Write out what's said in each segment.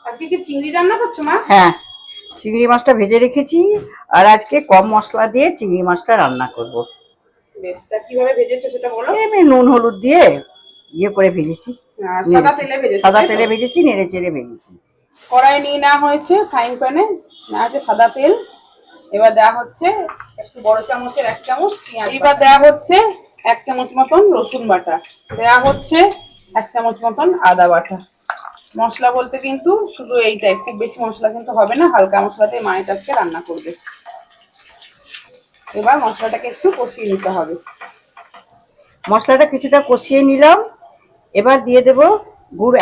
আজকে কি চিংড়ি রান্না করছো মা? হ্যাঁ, চিংড়ি মাছটা ভেজে রেখেছি আর আজকে কম মশলা দিয়ে চিংড়ি মাছটা রান্না করব। বেশ, তা কিভাবে ভেজেছো সেটা বলো। এমনি নুন হলুদ দিয়ে করে ভেজেছি। সাদা তেলে ভেজেছো? সাদা তেলে ভেজেছি, নেড়ে চেড়ে ভেজেছি। কড়াই নিয়ে নেওয়া হয়েছে, ফ্রাইং প্যানে নেওয়া হচ্ছে সাদা তেল। এবার দেওয়া হচ্ছে একটু বড় চামচের 1 চামচ পেঁয়াজ। এবার দেওয়া হচ্ছে 1 চামচ মতন রসুন বাটা, দেওয়া হচ্ছে 1 চামচ মতন আদা বাটা। মশলা বলতে কিন্তু শুধু এইটাই, খুব বেশি মশলা কিন্তু হবে না, হালকা মশলাতে মায়ের আজকে রান্না করবে। এবার মশলাটাকে একটু কষিয়ে নিতে হবে। মশলাটা কিছুটা কষিয়ে নিলাম। এবার দিয়ে দেব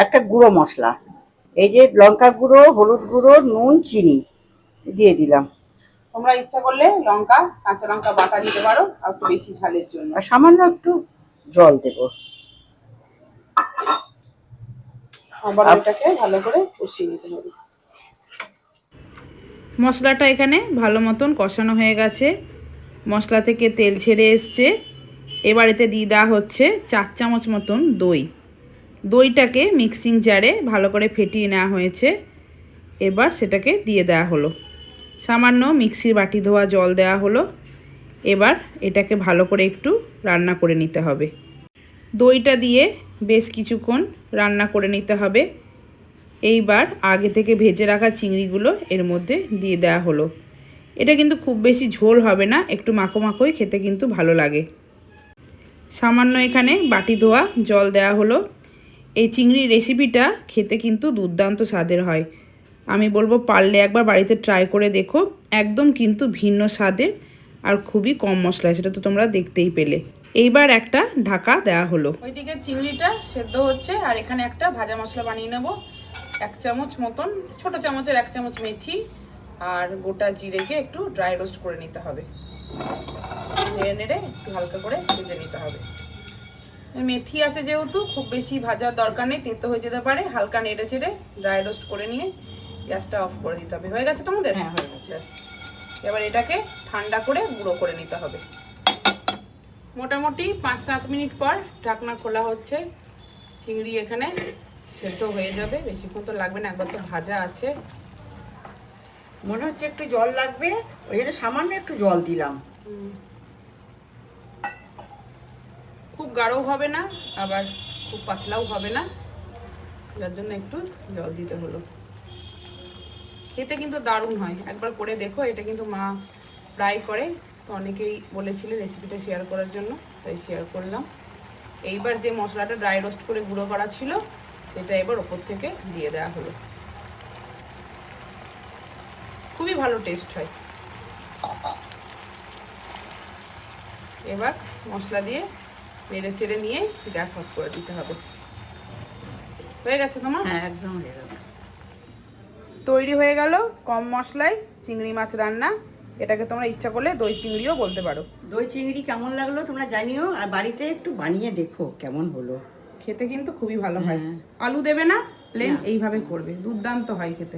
একটা গুঁড়ো মশলা, এই যে লঙ্কা গুঁড়ো, হলুদ গুঁড়ো, নুন, চিনি দিয়ে দিলাম। তোমরা ইচ্ছা করলে লঙ্কা, কাঁচা লঙ্কা বাটা দিতে পারো আর একটু বেশি ঝালের জন্য। আর সামান্য একটু জল দেব। আবার এটাকে ভালো করে কষিয়ে নিতে হবে। মশলাটা এখানে ভালো মতন কষানো হয়ে গেছে, মশলা থেকে তেল ছেড়ে এসছে। এবার এতে দিয়ে দেওয়া হচ্ছে 4 চামচ মতন দই। দইটাকে মিক্সিং জারে ভালো করে ফেটিয়ে নেওয়া হয়েছে। এবার সেটাকে দিয়ে দেওয়া হলো। সামান্য মিক্সির বাটি ধোয়া জল দেওয়া হলো। এবার এটাকে ভালো করে একটু রান্না করে নিতে হবে। দইটা দিয়ে বেশ কিছুক্ষণ রান্না করে নিতে হবে। এইবার আগে থেকে ভেজে রাখা চিংড়িগুলো এর মধ্যে দিয়ে দেওয়া হলো। এটা কিন্তু খুব বেশি ঝোল হবে না, একটু মাখো মাখোই খেতে কিন্তু ভালো লাগে। সামান্য এখানে বাটি ধোয়া জল দেওয়া হলো। এই চিংড়ির রেসিপিটা খেতে কিন্তু দুর্দান্ত স্বাদের হয়। আমি বলবো পারলে একবার বাড়িতে ট্রাই করে দেখো, একদম কিন্তু ভিন্ন স্বাদের আর খুবই কম মশলায়, সেটা তো তোমরা দেখতেই পেলে। এইবার একটা ঢাকা দেওয়া হলো। ওইদিকে চিংড়িটা সেদ্ধ হচ্ছে আর এখানে একটা ভাজা মশলা বানিয়ে নেব। 1 চামচ মতন, ছোট চামচের 1 চামচ মেথি আর গোটা জিরেকে একটু ড্রাই রোস্ট করে নিতে হবে। নেড়ে নেড়ে একটু হালকা করে ভেজে নিতে হবে। মেথি আছে যেহেতু খুব বেশি ভাজার দরকার নেই, তেতো হয়ে যেতে পারে। হালকা নেড়ে চেড়ে ড্রাই রোস্ট করে নিয়ে গ্যাসটা অফ করে দিতে হবে। হয়ে গেছে তোমাদের? হ্যাঁ, হয়ে গেছে। এবার এটাকে ঠান্ডা করে গুঁড়ো করে নিতে হবে। মোটামুটি 5-7 মিনিট পর ঢাকনা খোলা হচ্ছে। চিংড়ি এখানে সেদ্ধ হয়ে যাবে, বেশিক্ষণ তো লাগবে না, একবার তো ভাজা আছে। মনে হচ্ছে একটু জল লাগবে, ওই জন্য সামান্য একটু জল দিলাম। খুব গাঢ়ও হবে না আবার খুব পাতলাও হবে না, যার জন্য একটু জল দিতে হলো। খেতে কিন্তু দারুণ হয়, একবার করে দেখো। এটা কিন্তু মা ফ্রাই করে, তো অনেকেই বলেছিলেন রেসিপিটা শেয়ার করার জন্য, তাই শেয়ার করলাম। এইবার যে মশলাটা ড্রাই রোস্ট করে গুঁড়ো করা ছিল সেটা এবার ওপর থেকে দিয়ে দেওয়া হলো। খুবই ভালো টেস্ট হয়। এবার মশলা দিয়ে নেড়ে চেড়ে নিয়ে গ্যাস অফ করে দিতে হবে। হয়ে গেছে তোমার? হ্যাঁ, একদম হয়ে গেল। তৈরি হয়ে গেল কম মশলায় চিংড়ি মাছ রান্না। এটাকে তোমরা ইচ্ছা করলে দই চিংড়িও বলতে পারো। দই চিংড়ি কেমন লাগলো তোমরা জানিও, আর বাড়িতে একটু বানিয়ে দেখো কেমন হলো। খেতে কিন্তু খুবই ভালো হয়। হ্যাঁ। আলু দেবে না, প্লেন এইভাবে করবে, দুর্দান্ত হয় খেতে।